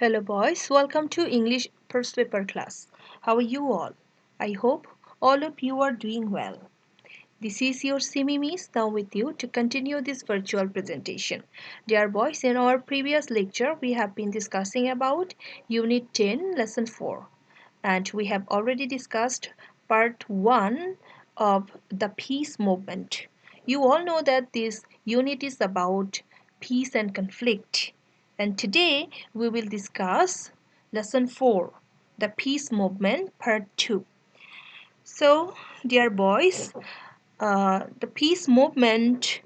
Hello, boys. Welcome to English First Paper class. How are you all? I hope all of you are doing well. This is your Simi Miss now with you to continue this virtual presentation. Dear boys, in our previous lecture, we have been discussing about Unit 10, Lesson 4. And we have already discussed Part 1 of the peace movement. You all know that this unit is about peace and conflict. And today we will discuss Lesson 4, the peace movement, Part 2. So, dear boys, the peace movement,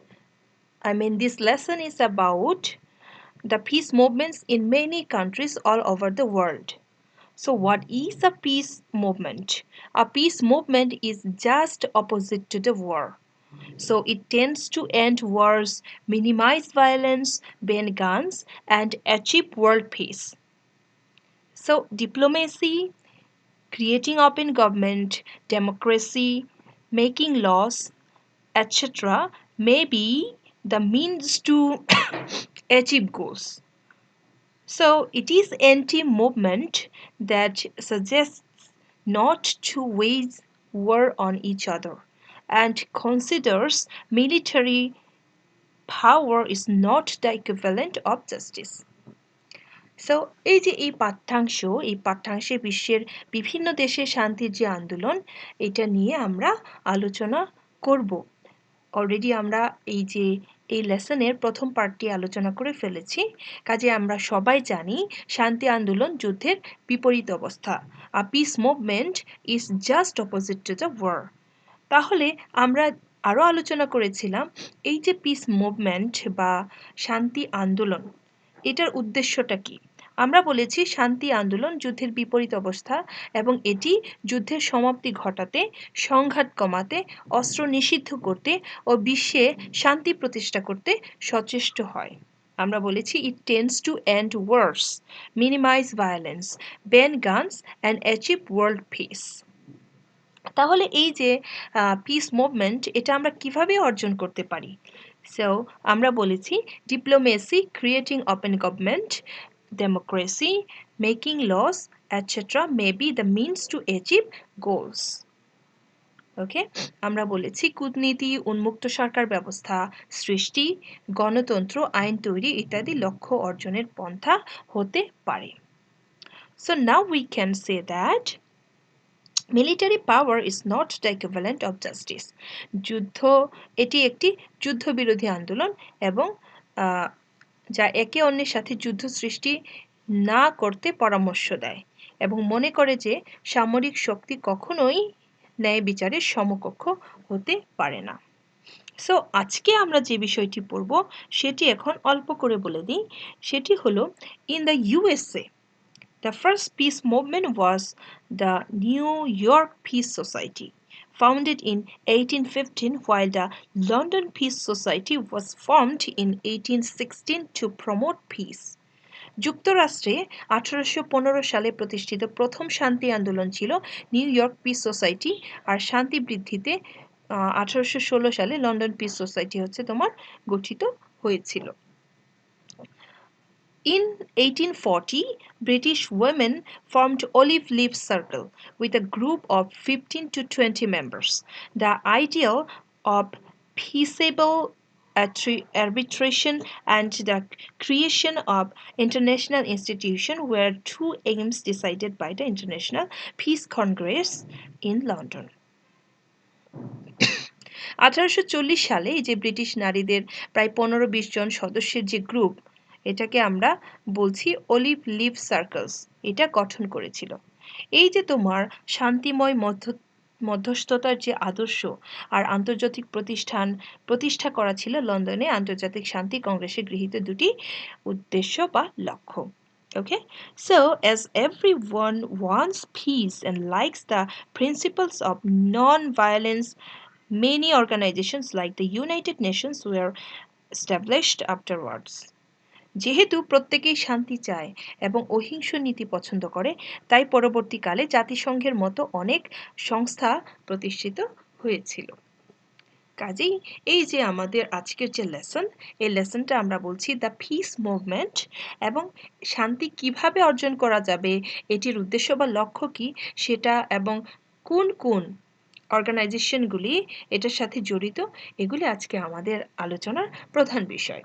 this lesson is about the peace movements in many countries all over the world. So, what is a peace movement? A peace movement is just opposite to the war. So, it tends to end wars, minimize violence, ban guns, and achieve world peace. So, diplomacy, creating open government, democracy, making laws, etc., may be the means to achieve goals. So it is anti-movement that suggests not to wage war on each other and considers military power is not the equivalent of justice. So এই পাঠ্যাংশে বিশ্বের বিভিন্ন দেশে শান্তির যে আন্দোলন এটা নিয়ে আমরা আলোচনা করব অলরেডি আমরা এই লেসনের প্রথম পার্টটি আলোচনা করে ফেলেছি কাজে আমরা সবাই জানি শান্তি আন্দোলন যুদ্ধের বিপরীত অবস্থা a peace movement is just opposite to the war তাহলে আমরা আরও আলোচনা করেছিলাম এই যে পিস মুভমেন্ট বা শান্তি আন্দোলন এটার উদ্দেশ্যটা কি আমরা বলেছি শান্তি আন্দোলন যুদ্ধের বিপরীত অবস্থা এবং এটি যুদ্ধের সমাপ্তি ঘটাতে সংঘাত কমাতে অস্ত্র নিষিদ্ধ করতে ও বিশ্বে শান্তি প্রতিষ্ঠা করতে সচেষ্ট হয় আমরা বলেছি it tends to end wars minimize violence ban guns and achieve world peace তাহলে এই যে পিস মুভমেন্ট এটা আমরা কিভাবে অর্জন করতে পারি সো আমরা বলেছি diplomacy creating open government democracy, making laws, etc. may be the means to achieve goals. ওকে আমরা বলেছি কূটনীতি উন্মুক্ত সরকার ব্যবস্থা সৃষ্টি গণতন্ত্র আইন তৈরি ইত্যাদি লক্ষ্য অর্জনের পন্থা হতে পারে So now we can say that military power is not the equivalent of justice যুদ্ধ এটি একটি যুদ্ধবিরোধী আন্দোলন এবং যা একে অন্যের সাথে যুদ্ধ সৃষ্টি না করতে পরামর্শ দেয় এবং মনে করে যে সামরিক শক্তি কখনোই ন্যায় বিচারের সমকক্ষ হতে পারে না সো আজকে আমরা যে বিষয়টি পড়ব সেটি এখন অল্প করে বলে দিই সেটি হলো in the USA The first peace movement was the New York Peace Society, founded in 1815, while the London Peace Society was formed in 1816 to promote peace. যুক্তরাষ্ট্রে 1815 সালে প্রতিষ্ঠিত প্রথম শান্তি আন্দোলন ছিল নিউ ইয়র্ক পিস সোসাইটি আর শান্তি বৃদ্ধিতে 1816 সালে লন্ডন পিস সোসাইটি হচ্ছে তোমার গঠিত হয়েছিল In 1840, British women formed Olive Leaf Circle with a group of 15 to 20 members. The ideal of peaceable arbitration and the creation of international institution were two aims decided by the International Peace Congress in London. 1840 সালে এই যে British নারীদের প্রায় 15-20 জন সদস্যের যে group এটাকে আমরা বলছি অলিভ লিভ সার্কেলস এটা গঠন করেছিল এই যে তোমার শান্তিময় মধ্যস্থতার যে আদর্শ আর আন্তর্জাতিক প্রতিষ্ঠা করা ছিল লন্ডনে আন্তর্জাতিক শান্তি কংগ্রেসে গৃহীত দুটি উদ্দেশ্য বা লক্ষ্য Okay, so as everyone wants peace and likes the principles of non-violence, many organizations like the United Nations were established afterwards. যেহেতু প্রত্যেকেই শান্তি চায় এবং অহিংস নীতি পছন্দ করে তাই পরবর্তীকালে জাতিসংঘের মতো অনেক সংস্থা প্রতিষ্ঠিত হয়েছিল কাজেই এই যে আমাদের আজকের যে লেসন, এই লেসনটা আমরা বলছি দ্য পিস মুভমেন্ট, এবং শান্তি কিভাবে অর্জন করা যাবে, এটির উদ্দেশ্য বা লক্ষ্য কি সেটা, এবং কোন কোন অর্গানাইজেশনগুলি এটার সাথে জড়িত, এগুলি আজকে আমাদের আলোচনার প্রধান বিষয়।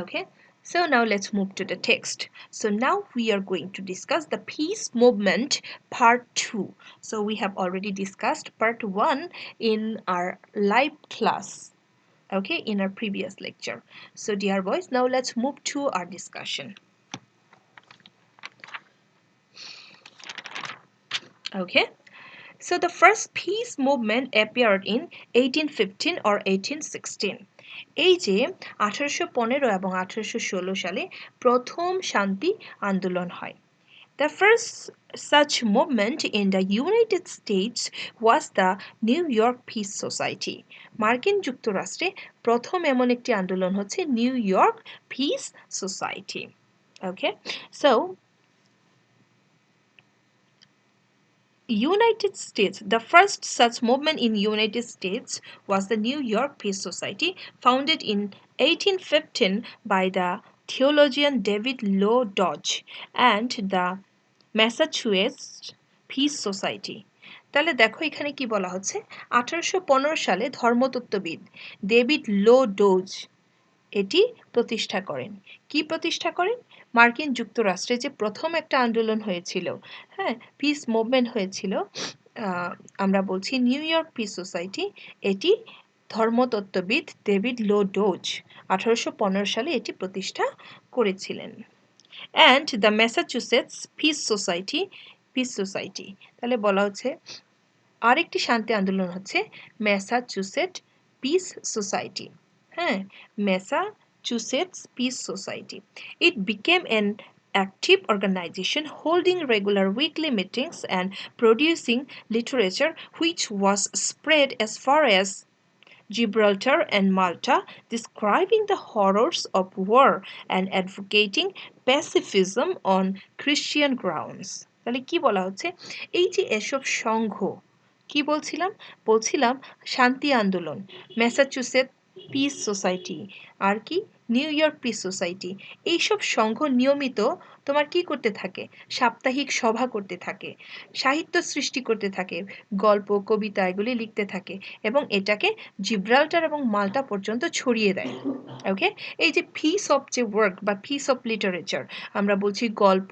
Okay, so now let's move to the text. So now we are going to discuss the peace movement part 2. So we have already discussed part 1 in our live class, okay, in our previous lecture. So dear boys, now let's move to our discussion. Okay, so the first peace movement appeared in 1815 or 1816. এই যে 1815 এবং 1816 সালে প্রথম শান্তি আন্দোলন হয়। The first such movement in the United States was the New York Peace Society. মার্কিন যুক্তরাষ্ট্রে প্রথম এমন একটি আন্দোলন হচ্ছে new York piece society. Okay, so United States, the first such movement in United States was the New York Peace Society, founded in 1815 by the theologian David Law Dodge and the Massachusetts Peace Society. তাহলে দেখো এখানে কি বলা হচ্ছে, 1815 সালে ধর্মতত্ত্ববিদ David low dose এটি প্রতিষ্ঠা করেন। কি প্রতিষ্ঠা করেন? মার্কিন যুক্তরাষ্ট্রে যে প্রথম একটা আন্দোলন হয়েছিল, হ্যাঁ, পিস মুভমেন্ট হয়েছিল, আমরা বলছি নিউ ইয়র্ক পিস সোসাইটি, এটি ধর্মতত্ত্ববিদ ডেভিড লো ডোজ 1815 সালে এটি প্রতিষ্ঠা করেছিলেন। And the Massachusetts piece society, তাহলে বলা হচ্ছে আরেকটি শান্তি আন্দোলন হচ্ছে ম্যাসাচুসেট পিস সোসাইটি, হ্যাঁ, Massachusetts piece society. It became an active organization holding regular weekly meetings and producing literature which was spread as far as Gibraltar and Malta, describing the horrors of war and advocating pacifism on Christian grounds. তাহলে কি বলা হচ্ছে, এই যে এসব সংঘ, কি বলছিলাম, বলছিলাম শান্তি আন্দোলন, ম্যাসাচুসেট পিস সোসাইটি, আর কি নিউ ইয়র্ক পিস সোসাইটি, এইসব সংঘ নিয়মিত তোমার কি করতে থাকে, সাপ্তাহিক সভা করতে থাকে, সাহিত্য সৃষ্টি করতে থাকে, গল্প কবিতা এগুলি লিখতে থাকে, এবং এটাকে জিব্রাল্টার এবং মাল্টা পর্যন্ত ছড়িয়ে দেয়। ওকে, এই যে পিস অফ যে ওয়ার্ক বা পিস অফ লিটারেচার, আমরা বলছি গল্প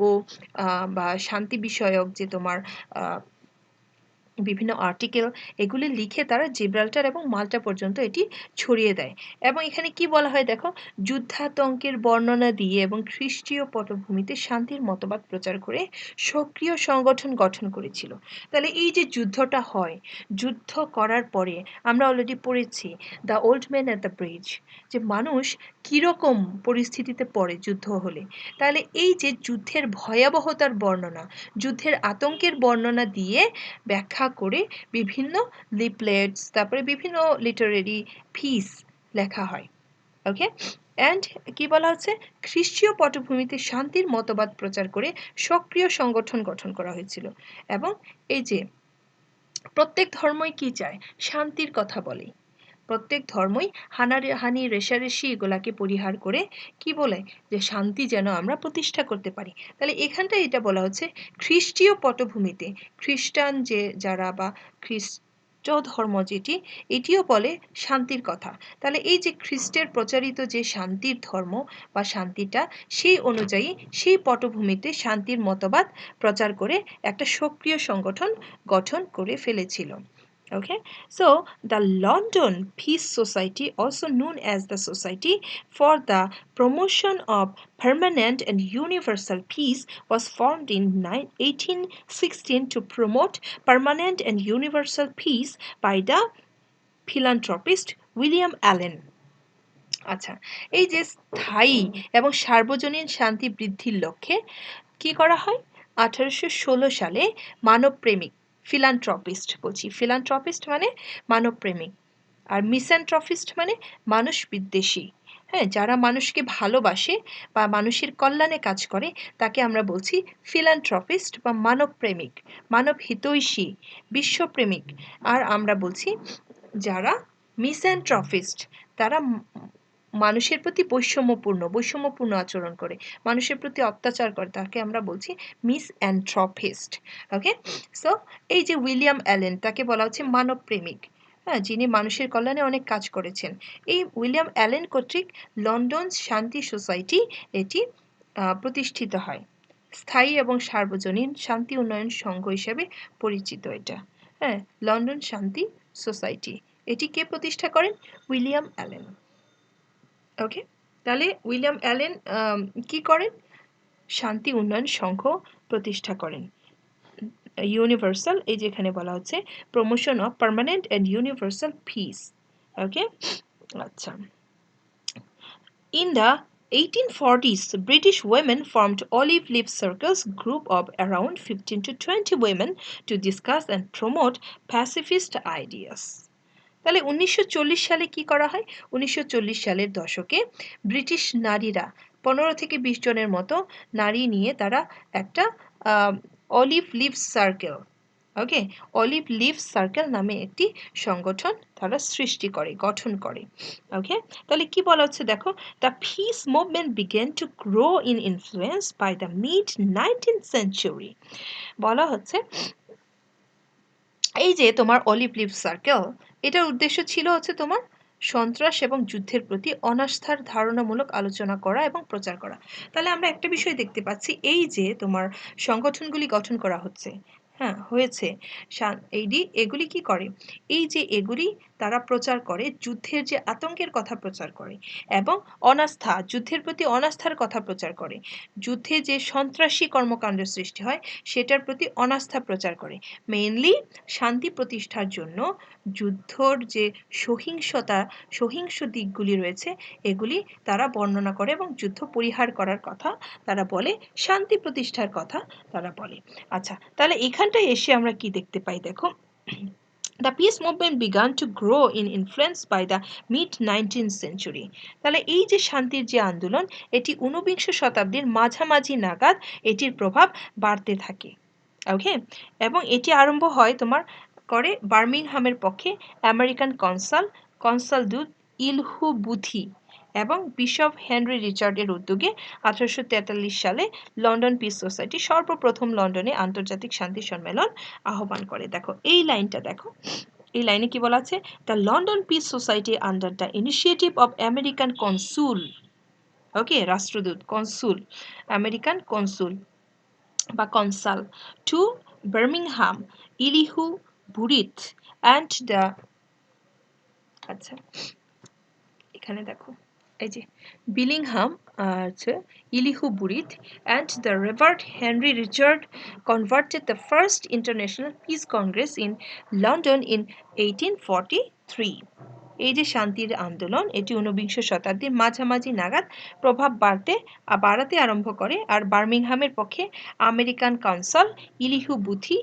বা শান্তি বিষয়ক যে তোমার বিভিন্ন আর্টিকেল, এগুলি লিখে তারা জিব্রাল্টার এবং মাল্টা পর্যন্ত এটি ছড়িয়ে দেয়। এবং এখানে কি বলা হয় দেখো, যুদ্ধাতঙ্কের বর্ণনা দিয়ে এবং খ্রিস্টীয় পটভূমিতে শান্তির মতবাদ প্রচার করে সক্রিয় সংগঠন গঠন করেছিল। তাহলে এই যে যুদ্ধটা হয়, যুদ্ধ করার পরে আমরা অলরেডি পড়েছি the old man at the bridge, যে মানুষ কীরকম পরিস্থিতিতে পড়ে যুদ্ধ হলে। তাহলে এই যে যুদ্ধের ভয়াবহতার বর্ণনা, যুদ্ধের আতঙ্কের বর্ণনা দিয়ে ব্যাখ্যা করে বিভিন্ন লিফলেটস, তারপরে বিভিন্ন লিটারেরি পিস লেখা হয়। ওকে, অ্যান্ড কি বলা হচ্ছে, খ্রিস্টীয় পটভূমিতে শান্তির মতবাদ প্রচার করে সক্রিয় সংগঠন গঠন করা হয়েছিল। এবং এই যে প্রত্যেক ধর্মই কি চায়, শান্তির কথা বলে, প্রত্যেক ধর্মই হানাহানি রেষারেষি এগুলাকে পরিহার করে কি বলে, যে শান্তি যেন আমরা প্রতিষ্ঠা করতে পারি। তাহলে এখানটায় এটা বলা হচ্ছে খ্রিস্টীয় পটভূমিতে, খ্রিস্টান যে যারা বা খ্রিস্ট ধর্ম যেটি, এটিও বলে শান্তির কথা। তাহলে এই যে খ্রিস্টের প্রচারিত যে শান্তির ধর্ম বা শান্তিটা, সেই অনুযায়ী সেই পটভূমিতে শান্তির মতবাদ প্রচার করে একটা সক্রিয় সংগঠন গঠন করে ফেলেছিল। Okay, so the London Peace Society, also known as the Society for the Promotion of Permanent and Universal Peace, was formed in 1816 to promote permanent and universal peace by the philanthropist William Allen. আচ্ছা, এই যে স্থায়ী এবং সার্বজনীন শান্তি বৃদ্ধির লক্ষ্যে কি করা হয়, 1816 সালে মানবপ্রেমিক, ফিলান্থ্রপিস্ট বলছি, ফিলান্থ্রপিস্ট মানে মানবপ্রেমিক, আর মিসান্থ্রপিস্ট মানে মানুষ বিদ্বেষী, হ্যাঁ, যারা মানুষকে ভালোবাসে বা মানুষের কল্যাণে কাজ করে তাকে আমরা বলছি ফিলান্থ্রপিস্ট বা মানবপ্রেমিক, মানব হিতৈষী, বিশ্বপ্রেমিক। আর আমরা বলছি যারা মিসঅ্যানথ্রপিস্ট, তারা মানুষের প্রতি বৈষম্যপূর্ণ আচরণ করে, মানুষের প্রতি অত্যাচার করে, তাকে আমরা বলছি মিসঅ্যানথ্রপিস্ট। ওকে, সো এই যে উইলিয়াম অ্যালেন, তাকে বলা হচ্ছে মানব প্রেমিক, হ্যাঁ, যিনি মানুষের কল্যাণে অনেক কাজ করেছেন। এই উইলিয়াম অ্যালেন কর্তৃক লন্ডন শান্তি সোসাইটি এটি প্রতিষ্ঠিত হয়। স্থায়ী এবং সার্বজনীন শান্তি উন্নয়ন সংঘ হিসেবে পরিচিত এটা। হ্যাঁ, লন্ডন শান্তি সোসাইটি, এটি কে প্রতিষ্ঠা করেন? William Allen. ওকে, তাহলে উইলিয়াম অ্যালেন কি করেন? শান্তি উন্নয়ন সংঘ প্রতিষ্ঠা করেন। ইউনিভার্সাল, এই যেখানে বলা হচ্ছে promotion of permanent and universal peace. Okay, আচ্ছা। In the 1840s, British women formed olive leaf circles group of around 15 to 20 women to discuss and promote pacifist ideas. তাহলে 1940 সালে কি করা হয়? 1940 সালের দশকে ব্রিটিশ নারীরা 15 থেকে 20 জনের মতো নারী নিয়ে তারা একটা অলিভ লিভ সার্কেল, ওকে, অলিভ লিভ সার্কেল নামে একটি সংগঠন তারা গঠন করে। ওকে, তাহলে কি বলা হচ্ছে দেখো, the peace movement began to grow in influence by the mid 19th century. বলা হচ্ছে এই যে তোমার অলিভ লিভ সার্কেল, এটার উদ্দেশ্য ছিল হচ্ছে তোমার সন্ত্রাস এবং যুদ্ধের প্রতি অনাস্থার ধারণামূলক আলোচনা করা এবং প্রচার করা। তাহলে আমরা একটা বিষয় দেখতে পাচ্ছি, এই যে তোমার সংগঠনগুলি গঠন করা হচ্ছে, হ্যাঁ হয়েছে, এগুলি কি করে? এই যে এগুলি তারা প্রচার করে যুদ্ধের যে আতঙ্কের কথা প্রচার করে এবং যুদ্ধের প্রতি অনাস্থার কথা প্রচার করে, যুদ্ধে যে সন্ত্রাসী কর্মকাণ্ডের সৃষ্টি হয় সেটার প্রতি অনাস্থা প্রচার করে। মেইনলি শান্তি প্রতিষ্ঠার জন্য যুদ্ধর যে সহিংস দিকগুলি রয়েছে এগুলি তারা বর্ণনা করে এবং যুদ্ধ পরিহার করার কথা তারা বলে, শান্তি প্রতিষ্ঠার কথা তারা বলে। আচ্ছা, তাহলে এখানটায় এসে আমরা কি দেখতে পাই দেখো, The peace movement began to grow in influence by the mid-19th century. তাহলে এই যে শান্তির যে আন্দোলন, এটি ঊনবিংশ শতাব্দীর মাঝামাঝি নাগাদ এটির প্রভাব বাড়তে থাকে। ওকে, এবং এটি আরম্ভ হয় তোমার বার্মিংহামের পক্ষে আমেরিকান কনসাল দূত ইলহু বুথি এবং বিশপ হেনরি রিচার্ডের উদ্যোগে 1843 সালে লন্ডন পিস সোসাইটি সর্বপ্রথম লন্ডনে আন্তর্জাতিক শান্তি সম্মেলন আহ্বান করে। দেখো এই লাইনটা দেখো, এই লাইনে কি বলা আছে? The London peace society under the initiative of American consul, okay, রাষ্ট্রদূত, কনসুল, আমেরিকান কনসুল বা consul to Birmingham, Elihu Burritt and the, আচ্ছা এখানে দেখো এই যে বিলিংহাম, আচ্ছা, Elihu Burritt and the reverend Henry Richard converted the first international peace congress in London in 1843. এই যে শান্তির আন্দোলন এটি ঊনবিংশ শতাব্দীর মাঝামাঝি নাগাদ প্রভাব বাড়াতে আরম্ভ করে, আর বার্মিংহামের পক্ষে আমেরিকান কাউন্সিল ইলিহু বুথি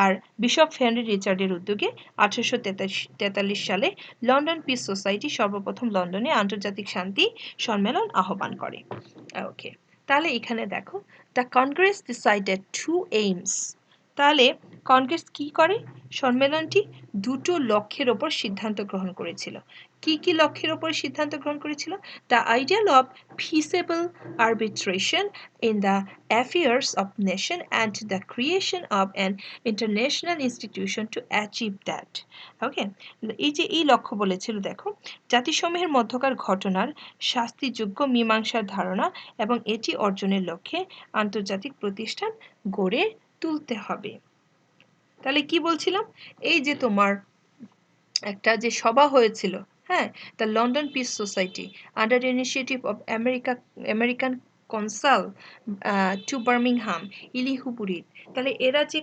আর বিশপ হেনরি রিচার্ডের উদ্যোগে 1843 সালে লন্ডন পিস সোসাইটি সর্বপ্রথম লন্ডনে আন্তর্জাতিক শান্তি সম্মেলন আহ্বান করে। ওকে, তাহলে এখানে দেখো, the congress decided to aims. তাহলে কংগ্রেস কি করে? সম্মেলনটি দুটো লক্ষ্যের ওপর সিদ্ধান্ত গ্রহণ করেছিল। কি কি লক্ষ্যের ওপর সিদ্ধান্ত গ্রহণ করেছিল? The ideal of peaceable arbitration in the affairs of nation and the creation of an international institution to achieve that. Okay, এই যে এই লক্ষ্য বলেছিল দেখো, জাতিসমূহের মধ্যকার ঘটনার শাস্তিযোগ্য মীমাংসার ধারণা এবং এটি অর্জনের লক্ষ্যে আন্তর্জাতিক প্রতিষ্ঠান গড়ে তুলতে হবে। তাহলে কি বলছিলাম, এই যে তোমার একটা যে সভা হয়েছিল, হ্যাঁ, the London peace society under initiative of American consul to Birmingham, Elihu Burritt, তাহলে এরা যে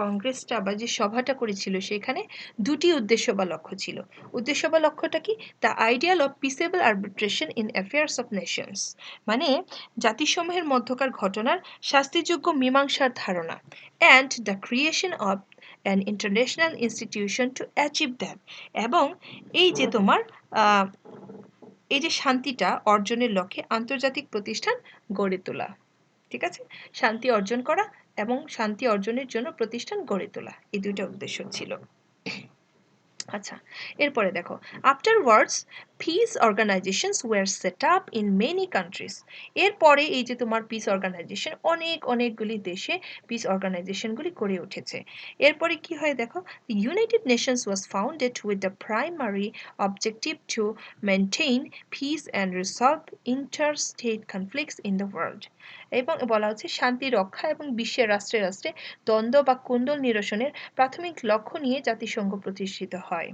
কংগ্রেসটা বা যে সভাটা করেছিল সেখানে দুটি উদ্দেশ্য বা লক্ষ্য ছিল। উদ্দেশ্য বা লক্ষ্যটা কি? The ideal of peaceable arbitration in affairs of nations, মানে জাতিসমূহের মধ্যকার ঘটনার শাস্তিযোগ্য মীমাংসার ধারণা, and the creation of an international institution to achieve that, এবং এই যে তোমার এই যে শান্তিটা অর্জনের লক্ষ্যে আন্তর্জাতিক প্রতিষ্ঠান গড়ে তোলা। ঠিক আছে, শান্তি অর্জন করা এবং শান্তি অর্জনের জন্য প্রতিষ্ঠান গড়ে তোলা, এই দুইটা উদ্দেশ্য ছিল। আচ্ছা, এরপরে দেখো, afterwards peace organizations were set up in many countries. এরপরে এই যে তোমার পিস অর্গানাইজেশন অনেকগুলি দেশে পিস অর্গানাইজেশনগুলি গড়ে উঠেছে। এরপরে কি হয় দেখো, the United Nations was founded with the primary objective to maintain peace and resolve interstate conflicts in the world. এবং বলা হচ্ছে শান্তি রক্ষা এবং বিশ্বের রাষ্ট্রে রাষ্ট্রে দ্বন্দ্ব বা কোন্দল নিরসনের প্রাথমিক লক্ষ্য নিয়ে জাতিসংঘ প্রতিষ্ঠিত হয়।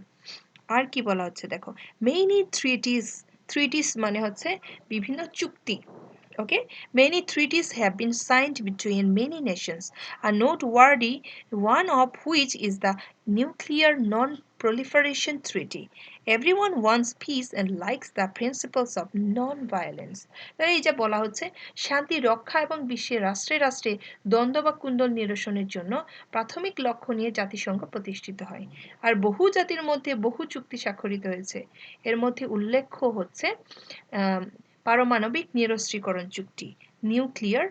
আর কি বলা হচ্ছে দেখো, মেনি ট্রিটিস মানে হচ্ছে বিভিন্ন চুক্তি। Okay, many treaties have been signed between many nations, a noteworthy one of which is the Nuclear Non-Proliferation Treaty. Everyone wants peace and likes the principles of non-violence. তাই এই যে বলা হচ্ছে শান্তি রক্ষা এবং বিশ্বের রাষ্ট্রে রাষ্ট্রে দ্বন্দ্ব বা কুন্দল নিরসনের জন্য প্রাথমিক লক্ষ্য নিয়ে জাতিসংঘ প্রতিষ্ঠিত হয়। আর বহু জাতির মধ্যে বহু চুক্তি স্বাক্ষরিত হয়েছে। এর মধ্যে উল্লেখ্য হচ্ছে পারমাণবিক নিরস্ত্রীকরণ চুক্তি, নিউক্লিয়ার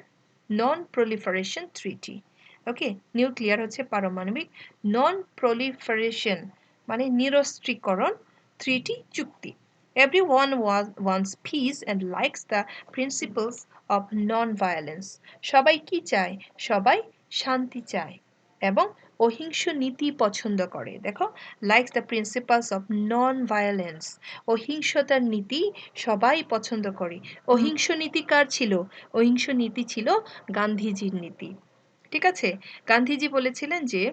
নন প্রলিফারেশন ট্রিটি। ওকে, নিউক্লিয়ার হচ্ছে পারমাণবিক, নন প্রলিফারেশন মানে নিরস্ত্রীকরণ, ট্রিটি চুক্তি। Everyone wants peace and likes the principles of non-violence. সবাই কি চায়? সবাই শান্তি চায় এবং অহিংস নীতি পছন্দ করে। দেখো, likes the principles of non violence, অহিংসতার নীতি সবাই পছন্দ করে। অহিংস নীতি কার ছিল? অহিংস নীতি ছিল গান্ধীজির নীতি। ঠিক আছে, গান্ধীজি বলেছিলেন যে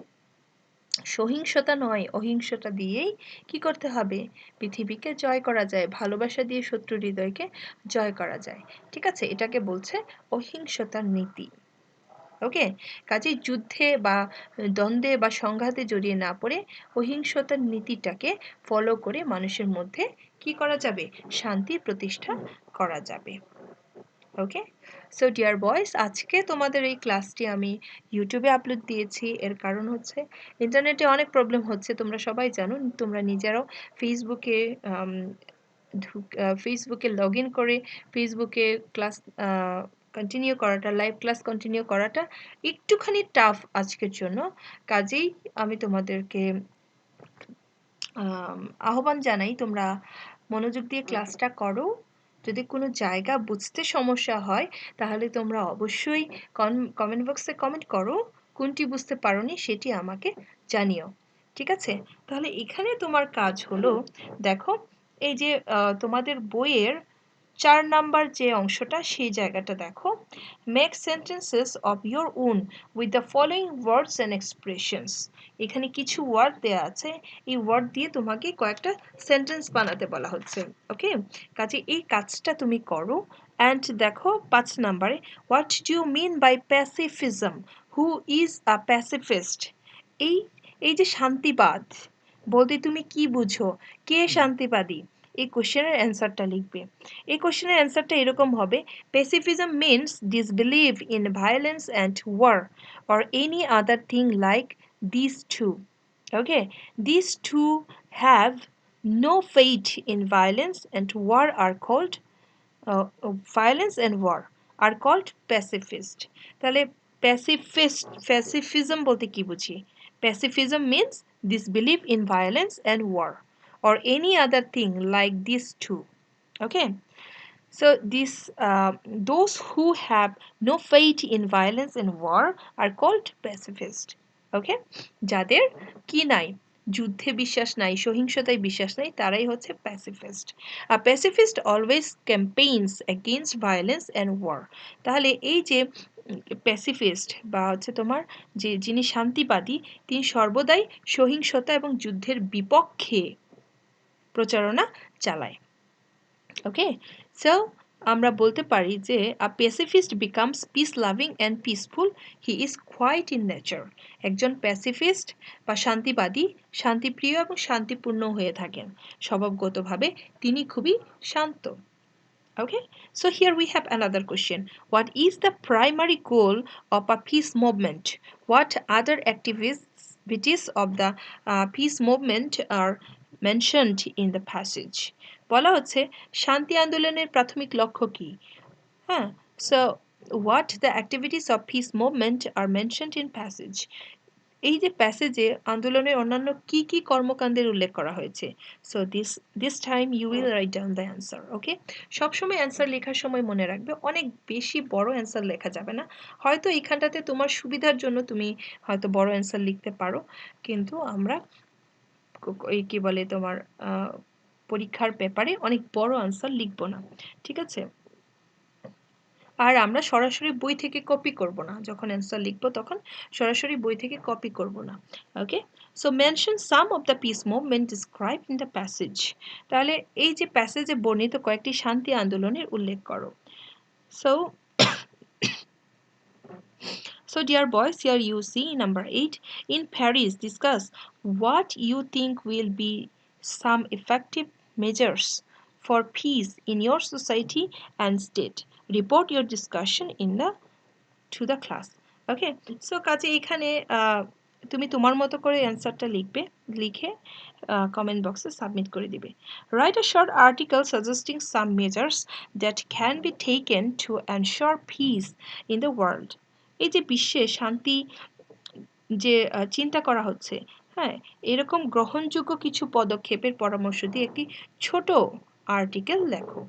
সহিংসতা নয়, অহিংসতা দিয়েই কি করতে হবে? পৃথিবীকে জয় করা যায়, ভালোবাসা দিয়ে শত্রু হৃদয়কে জয় করা যায়। ঠিক আছে, এটাকে বলছে অহিংসতার নীতি। ওকে, কাজেই যুদ্ধে বা দ্বন্দ্বে বা সংঘাতে জড়িয়ে না পড়ে অহিংসতার নীতিটাকে ফলো করে মানুষের মধ্যে কি করা যাবে? শান্তি প্রতিষ্ঠা করা যাবে। ওকে, সো ডিয়ার বয়েজ, আজকে তোমাদের এই ক্লাসটি আমি ইউটিউবে আপলোড দিয়েছি। এর কারণ হচ্ছে ইন্টারনেটে অনেক প্রবলেম হচ্ছে, তোমরা সবাই জানো। তোমরা নিজেরাও ফেসবুকে লগ ইন করে ফেসবুকে ক্লাস কন্টিনিউ করাটা, লাইভ ক্লাস কন্টিনিউ করাটা একটুখানি টাফ আজকের জন্য। কাজেই আমি তোমাদেরকে আহ্বান জানাই, তোমরা মনোযোগ দিয়ে ক্লাসটা করো। যদি কোনো জায়গা বুঝতে সমস্যা হয় তাহলে তোমরা অবশ্যই কমেন্ট বক্সে কমেন্ট করো, কোনটি বুঝতে পারোনি সেটি আমাকে জানিও। ঠিক আছে, তাহলে এখানে তোমার কাজ হলো, দেখো এই যে তোমাদের বইয়ের 4 নাম্বার যে অংশটা, সেই জায়গাটা দেখো, make sentences of your own with the following words and expressions. এখানে কিছু ওয়ার্ড দেওয়া আছে, এই ওয়ার্ড দিয়ে তোমাকে কয়েকটা সেন্টেন্স বানাতে বলা হচ্ছে। ওকে, কাজে এই কাজটা তুমি করো। অ্যান্ড দেখো 5 নাম্বারে, what do you mean by pacifism? Who is a pacifist? এই এই যে শান্তিবাদ বলতে তুমি কি বুঝো? কে শান্তিবাদী? এই কোশ্চেনের অ্যান্সারটা লিখবে। এই কোশ্চেনের অ্যান্সারটা এরকম হবে, প্যাসিফিজম means disbelief in violence and war or any other thing like these two. Okay, these two have no faith in violence and war are called violence and war are called pacifist. তাহলে প্যাসিফিজম বলতে কি বুঝি? Pacifism means disbelief in violence and war or any other thing like these two. Okay, so those who have no faith in violence and war are called pacifist. Okay, যাদের কি নাই? যুদ্ধে বিশ্বাস নাই, সহিংসতায় বিশ্বাস নাই, তারাই হচ্ছে pacifist. A pacifist always campaigns against violence and war. তাহলে এই যে প্যাসিফিস্ট বা হচ্ছে তোমার যে যিনি শান্তিবাদী, তিনি সর্বদাই সহিংসতা এবং যুদ্ধের বিপক্ষে প্রচারণা চালায়। ওকে, সো আমরা বলতে পারি যে a pacifist becomes peace loving and peaceful, he is quiet in nature. একজন প্যাসিফিস্ট বা শান্তিবাদী শান্তিপ্রিয় এবং শান্তিপূর্ণ হয়ে থাকেন স্বভাবগতভাবে, তিনি খুবই শান্ত। Okay, so here we have another question. What is the primary goal of a peace movement? What other activities of the peace movement are mentioned in the passage? বলা হচ্ছে শান্তি আন্দোলনের প্রাথমিক লক্ষ্য কি? হ্যাঁ, so what the activities of peace movement are mentioned in passage? এই যে প্যাসেজে আন্দোলনের অন্যান্য কি কি কর্মকাণ্ডের উল্লেখ করা হয়েছে। So this time you will write down the answer. Okay, সবসময় অ্যান্সার লেখার সময় মনে রাখবে অনেক বেশি বড় অ্যান্সার লেখা যাবে না। হয়তো এইখানটাতে তোমার সুবিধার জন্য তুমি হয়তো বড় অ্যান্সার লিখতে পারো, কিন্তু আমরা এই কি বলে তোমার পরীক্ষার পেপারে অনেক বড় অ্যান্সার লিখব না, ঠিক আছে? আর আমরা সরাসরি বই থেকে কপি করব না, যখন অ্যান্সার লিখব তখন সরাসরি বই থেকে কপি করব না। Okay, so mention some of the peace movement described in the passage. তাহলে এই যে প্যাসেজে বর্ণিত কয়েকটি শান্তি আন্দোলনের উল্লেখ করো। So So dear boys, here you see number 8. In Paris, discuss what you think will be some effective measures for peace in your society and state. Report your discussion to the class. Okay, so কাজে এখানে তুমি তোমার মতো করে অ্যান্সারটা লিখে comment বক্সে submit করে দিবে। Write a short article suggesting some measures that can be taken to ensure peace in the world. এই যে বিশ্বে শান্তি যে চিন্তা করা হচ্ছে, হ্যাঁ, এরকম গ্রহণযোগ্য কিছু পদক্ষেপের পরামর্শ দিয়ে একটি ছোট আর্টিকেল লেখো।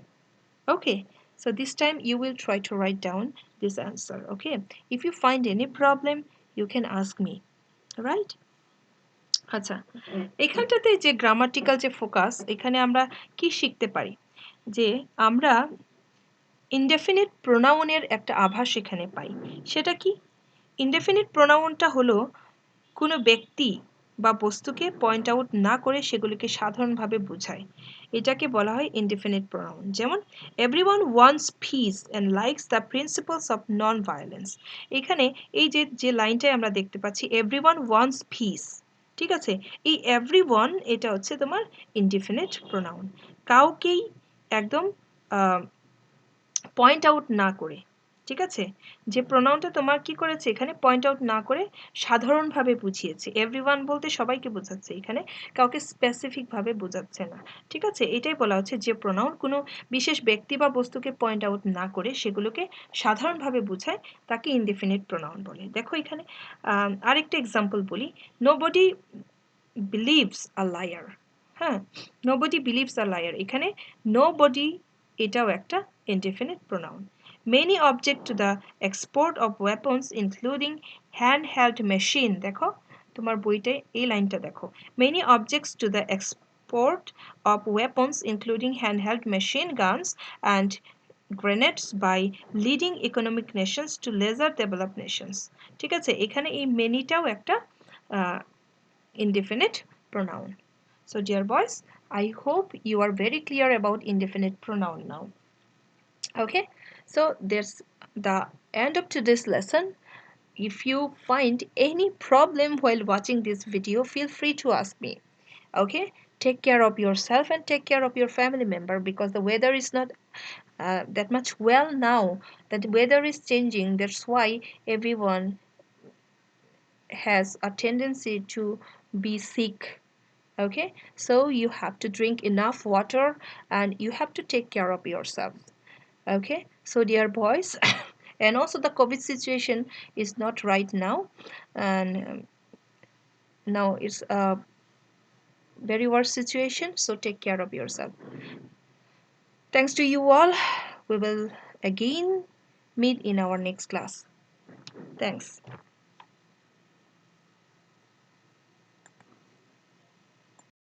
Okay, so this time you will try to write down this answer. Okay, if you find any problem you can ask me, right? আচ্ছা, এখানটাতে যে গ্রামাটিক্যাল যে ফোকাস, এখানে আমরা কি শিখতে পারি, যে আমরা ইনডেফিনিট প্রোনাউনের একটা আভাস এখানে পাই। সেটা কি? ইনডেফিনিট প্রোনাউনটা হলো কোনো ব্যক্তি বা বস্তুকে পয়েন্ট আউট না করে সেগুলিকে সাধারণভাবে বোঝায়, এটাকে বলা হয় ইনডেফিনিট প্রোনাউন। যেমন everyone wants piece and likes the principles of non violence. এখানে এই যে লাইনটাই আমরা দেখতে পাচ্ছি, এভরিওয়ান ওয়ান্টস পিস, ঠিক আছে? এই এভরিওয়ান এটা হচ্ছে তোমার ইনডেফিনিট প্রোনাউন। কাউকেই একদম পয়েন্ট আউট না করে, ঠিক আছে? যে প্রোনাউনটা তোমার কি করেছে এখানে, পয়েন্ট আউট না করে সাধারণভাবে বুঝিয়েছে। এভরিওয়ান বলতে সবাইকে বোঝাচ্ছে, এখানে কাউকে স্পেসিফিকভাবে বোঝাচ্ছে না, ঠিক আছে? এটাই বলা হচ্ছে যে প্রোনাউন কোনো বিশেষ ব্যক্তি বা বস্তুকে পয়েন্ট আউট না করে সেগুলোকে সাধারণভাবে বোঝায়, তাকে ইনডিফিনিট প্রোনাউন বলে। দেখো এখানে আরেকটা এক্সাম্পল বলি। Nobody believes a liar. হ্যাঁ, নোবডি বিলিভস আ লায়ার, এখানে নোবডি এটাও একটা indefinite pronoun. Many object to the export of weapons including handheld machine, দেখো তোমার বইতে এই লাইনটা দেখো, many objects to the export of weapons including handheld machine guns and grenades by leading economic nations to lesser developed nations, ঠিক আছে? এখানে এই মেনিটাও একটা indefinite pronoun. So dear boys, I hope you are very clear about indefinite pronoun now. Okay, so there's the end of today's lesson. If you find any problem while watching this video, feel free to ask me. Okay, take care of yourself and take care of your family member, because the weather is not that much well now. That weather is changing, that's why everyone has a tendency to be sick. Okay, so you have to drink enough water and you have to take care of yourself. Okay, so dear boys, and also the COVID situation is not right now, and now it's a very worse situation, so take care of yourself. Thanks to you all. We will again meet in our next class. Thanks.